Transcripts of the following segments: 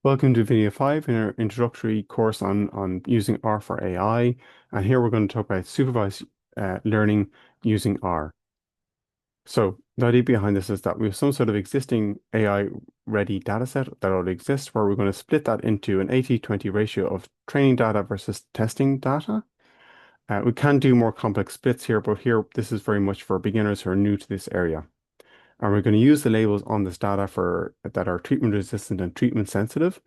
Welcome to video 5 in our introductory course on using R for AI. And here we're going to talk about supervised learning using R. So the idea behind this is that we have some sort of existing AI-ready data set that already exists, where we're going to split that into an 80-20 ratio of training data versus testing data. We can do more complex splits here, but here this is very much for beginners who are new to this area. And we're going to use the labels on this data that are treatment resistant and treatment sensitive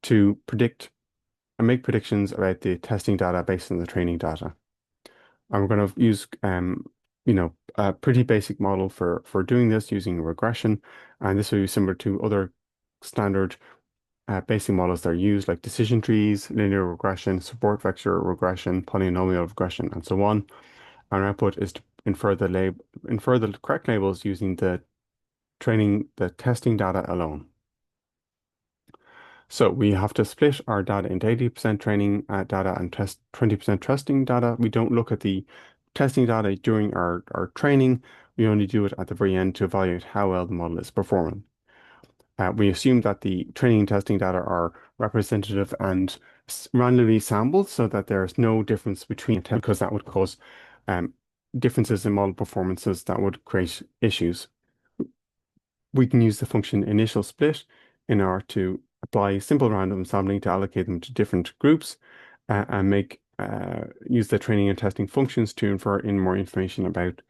to predict and make predictions about the testing data based on the training data. And we're going to use, a pretty basic model for doing this using regression. And this will be similar to other standard basic models that are used, like decision trees, linear regression, support vector regression, polynomial regression, and so on. Our output is to infer the correct labels using the testing data alone. So we have to split our data into 80% training data and 20% testing data. We don't look at the testing data during our training. We only do it at the very end to evaluate how well the model is performing. We assume that the training and testing data are representative and randomly sampled so that there's no difference between because that would cause um, differences in model performances that would create issues. We can use the function initial split in order to apply simple random sampling to allocate them to different groups and use the training and testing functions to infer in more information about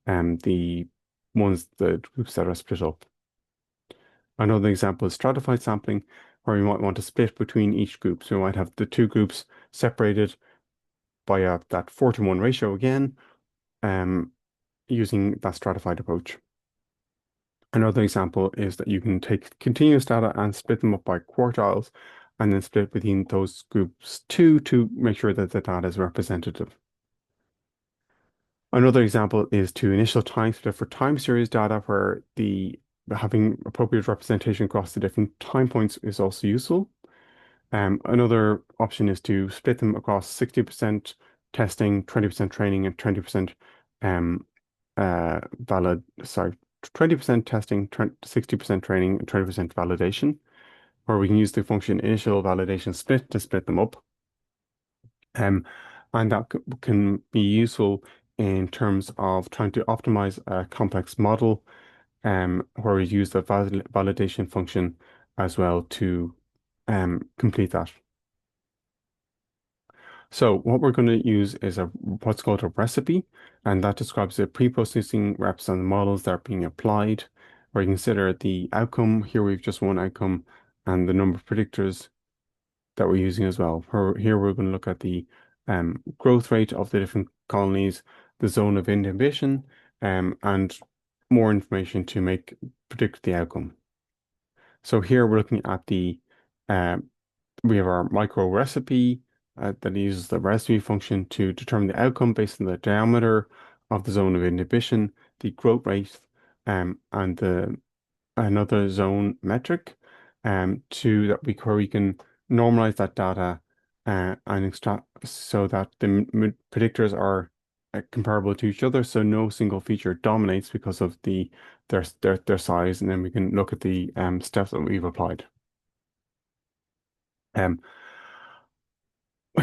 the groups that are split up. Another example is stratified sampling, where we might want to split between each group. So we might have the two groups separated by that 4-to-1 ratio again, using that stratified approach. Another example is that you can take continuous data and split them up by quartiles and then split between those groups too to make sure that the data is representative. Another example is to initial time split for time series data where having appropriate representation across the different time points is also useful. Another option is to split them across 60% testing, 20% training, and 20% um, valid, sorry, 20% testing, 60% training, and 20% validation, where we can use the function initial validation split to split them up. And that can be useful in terms of trying to optimize a complex model, where we use the validation function as well to complete that. So what we're going to use is what's called a recipe, and that describes the pre-processing reps on the models that are being applied, where you consider the outcome. Here we've just one outcome and the number of predictors that we're using as well. Here we're going to look at the growth rate of the different colonies, the zone of inhibition, and more information to predict the outcome. So here we're looking at we have our micro recipe that uses the recipe function to determine the outcome based on the diameter of the zone of inhibition, the growth rate, and another zone metric, where we can normalize that data and extract so that the predictors are comparable to each other, so no single feature dominates because of their size, and then we can look at the steps that we've applied.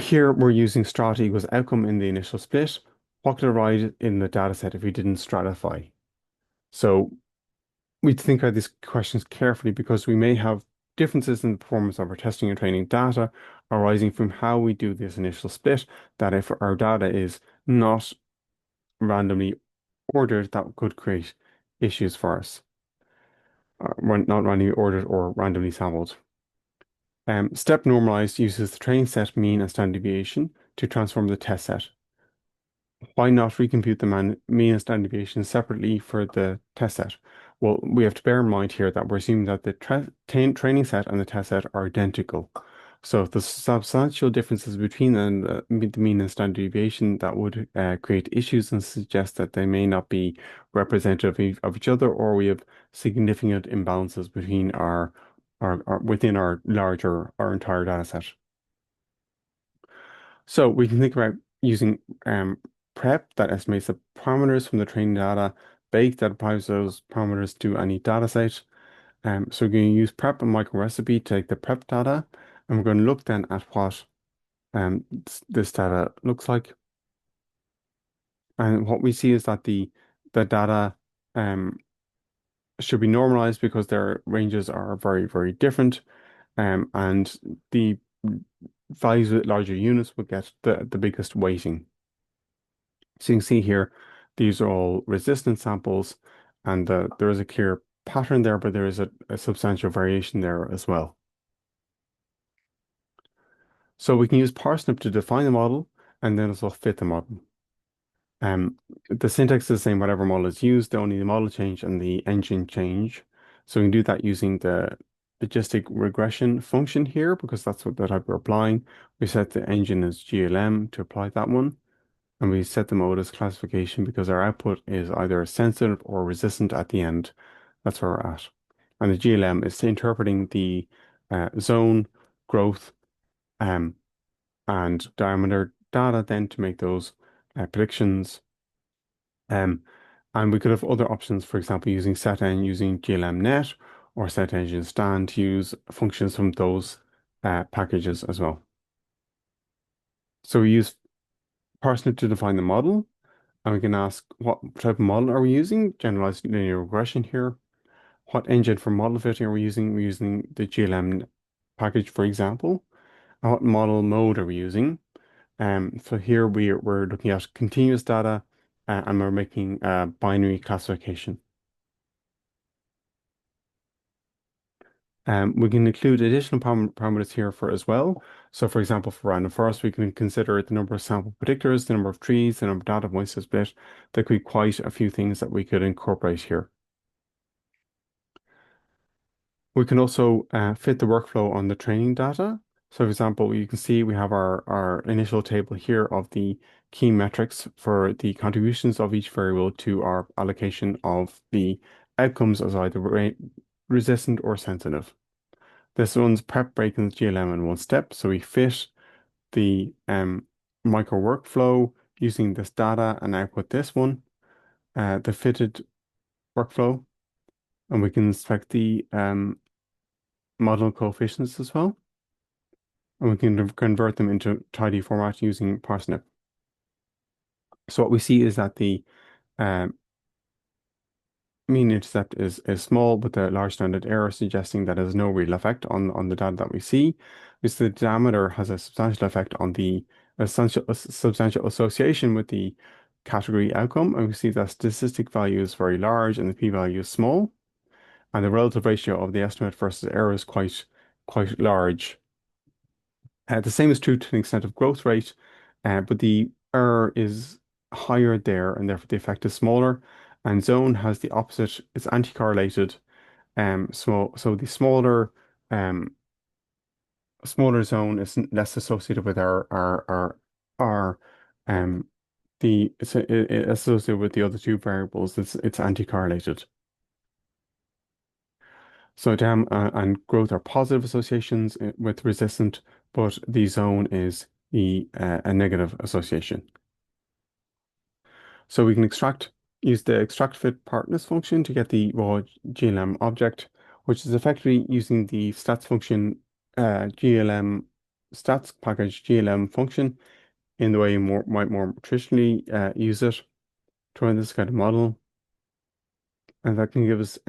Here we're using strata equals outcome in the initial split. What could arise in the data set if we didn't stratify? So we think about these questions carefully because we may have differences in the performance of our testing and training data arising from how we do this initial split, that if our data is not randomly ordered, that could create issues for us. Not randomly ordered or randomly sampled. Step normalized uses the training set mean and standard deviation to transform the test set. Why not recompute the mean and standard deviation separately for the test set? Well, we have to bear in mind here that we're assuming that the training set and the test set are identical. So if there's substantial differences between the mean and standard deviation, that would create issues and suggest that they may not be representative of each other, or we have significant imbalances between within our entire data set. So we can think about using prep that estimates the parameters from the training data, bake that applies those parameters to any data set, So we're going to use prep and micro recipe to take the prep data, and we're going to look then at what this data looks like. And what we see is that the data um, should be normalized because their ranges are very, very different. And the values with larger units will get the biggest weighting. So you can see here, these are all resistance samples, and there is a clear pattern there, but there is a substantial variation there as well. So we can use parsnip to define the model and then also fit the model. The syntax is the same whatever model is used, only the model change and the engine change. So we can do that using the logistic regression function here because that's what the type we're applying. We set the engine as GLM to apply that one. And we set the mode as classification because our output is either sensitive or resistant at the end. That's where we're at. And the GLM is interpreting the zone, growth, um, and diameter data then to make those predictions. Um, and we could have other options, for example, using setn using GLM net or set engine stand to use functions from those packages as well. So we use parsnip to define the model, and we can ask what type of model are we using? Generalized linear regression here. What engine for model fitting are we using? We're using the GLM package, for example. And what model mode are we using? So here we're looking at continuous data and we're making a binary classification. We can include additional parameters here for as well. So for example, for random forest, we can consider the number of sample predictors, the number of trees, the number of data points to split. There could be quite a few things that we could incorporate here. We can also fit the workflow on the training data. So for example, you can see we have our initial table here of the key metrics for the contributions of each variable to our allocation of the outcomes as either resistant or sensitive. This one's prep breaking the GLM in one step. So we fit the micro workflow using this data and output this one, the fitted workflow, and we can select the model coefficients as well. And we can convert them into tidy format using parsnip. So what we see is that the um, mean intercept is small, but the large standard error suggesting that there's no real effect on the data that we see. Because the diameter has a substantial effect on the substantial association with the category outcome, and we see that statistic value is very large and the p-value is small, and the relative ratio of the estimate versus error is quite large. The same is true to an extent of growth rate, but the error is higher there, and therefore the effect is smaller. And zone has the opposite; it's anti-correlated. So the um, smaller zone is less associated with our it's associated with the other two variables. It's anti-correlated. So dam and growth are positive associations with resistant, but the zone is a negative association. So we can use the extract fit partners function to get the raw GLM object, which is effectively using the stats function GLM stats package GLM function in the way you might more traditionally use it to run this kind of model. And that can give us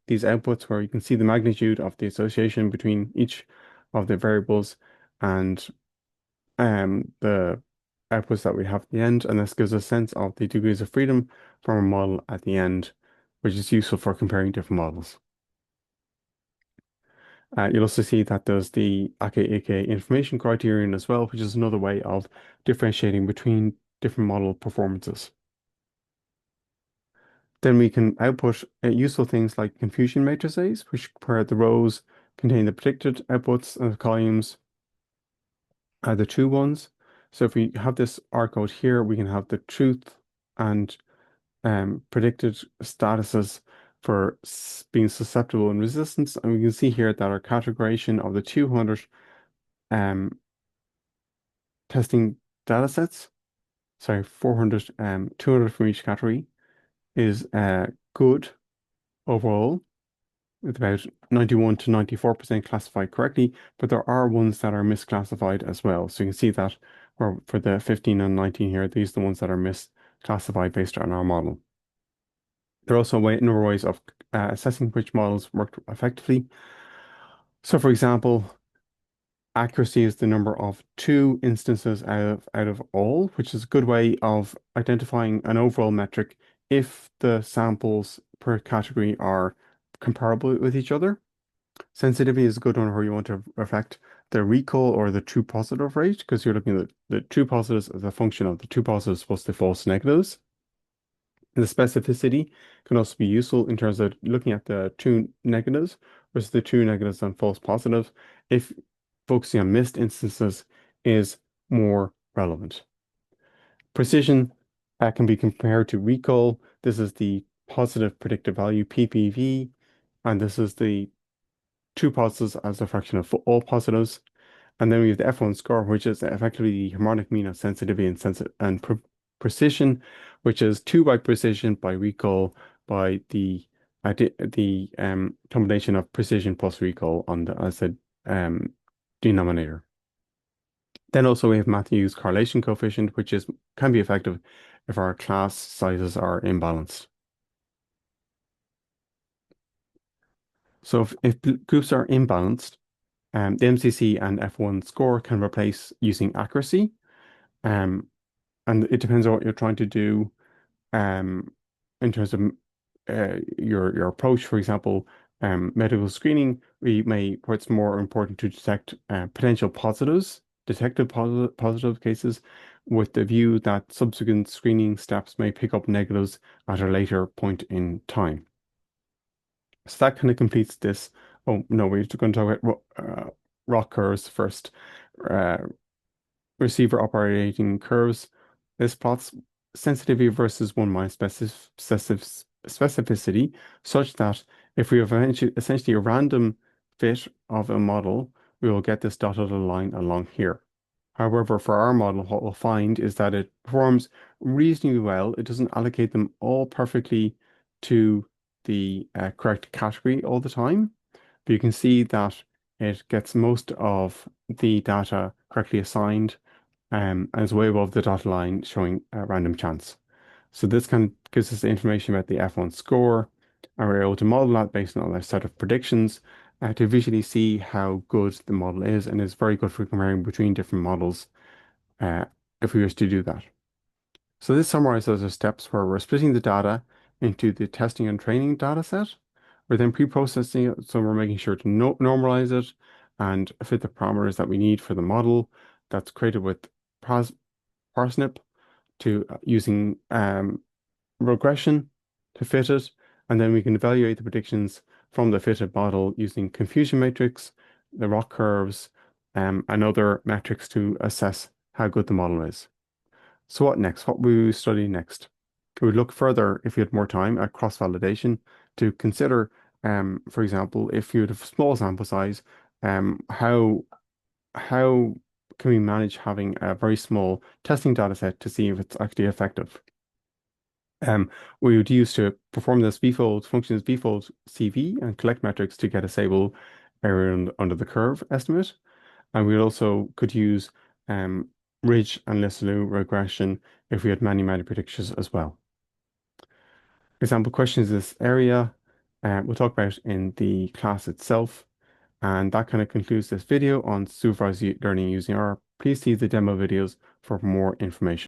these outputs where you can see the magnitude of the association between each of the variables and the outputs that we have at the end. And this gives us a sense of the degrees of freedom from a model at the end, which is useful for comparing different models. You'll also see that there's the AKA information criterion as well, which is another way of differentiating between different model performances. Then we can output useful things like confusion matrices, which where the rows contain the predicted outputs and the columns are the true ones. So if we have this R code here, we can have the truth and predicted statuses for being susceptible and resistance. And we can see here that our categorization of the 200 um, testing data sets, sorry, 400, 200 from each category is good overall. with about 91 to 94% classified correctly, but there are ones that are misclassified as well. So you can see that for the 15 and 19 here, these are the ones that are misclassified based on our model. There are also a number of ways of assessing which models worked effectively. So for example, accuracy is the number of two instances out of all, which is a good way of identifying an overall metric if the samples per category are comparable with each other. Sensitivity is a good one where you want to reflect the recall or the true positive rate because you're looking at the true positives as a function of the true positives plus the false negatives. And the specificity can also be useful in terms of looking at the true negatives versus the true negatives and false positives if focusing on missed instances is more relevant. Precision can be compared to recall. This is the positive predictive value, PPV, and this is the two positives as a fraction of all positives. And then we have the F1 score, which is effectively the harmonic mean of sensitivity and precision, which is 2 by precision by recall by the combination of precision plus recall on the as a denominator. Then also we have Matthew's correlation coefficient, which can be effective if our class sizes are imbalanced. So if groups are imbalanced, the MCC and F1 score can replace using accuracy. And it depends on what you're trying to do in terms of your approach. For example, medical screening, where it's more important to detect potential positives, detected positive cases, with the view that subsequent screening steps may pick up negatives at a later point in time. So that kind of completes this. Oh no, we're going to talk about ROC curves first. Uh, Receiver operating curves. This plots sensitivity versus 1 minus specificity, such that if we have essentially a random fit of a model, we will get this dotted line along here. However, for our model, what we'll find is that it performs reasonably well. It doesn't allocate them all perfectly to the correct category all the time, but you can see that it gets most of the data correctly assigned and it's way above the dotted line showing a random chance. So this kind of gives us the information about the F1 score, and we're able to model that based on a set of predictions to visually see how good the model is, and it's very good for comparing between different models uh, if we wish to do that. So this summarizes the steps where we're splitting the data into the testing and training data set. We're then pre-processing it, so we're making sure to normalize it and fit the parameters that we need for the model that's created with parsnip to using regression to fit it, and then we can evaluate the predictions from the fitted model using confusion matrix, the ROC curves, and other metrics to assess how good the model is. So what next? What will we study next? We would look further, if you had more time, at cross-validation to consider, for example, if you had a small sample size, how can we manage having a very small testing data set to see if it's actually effective? We would use to perform this bfold functions bfold CV and collect metrics to get a stable area under the curve estimate. And we also could use ridge and Lissajous regression if we had many predictions as well. Example questions this area we'll talk about in the class itself. And that kind of concludes this video on supervised learning using R. Please see the demo videos for more information.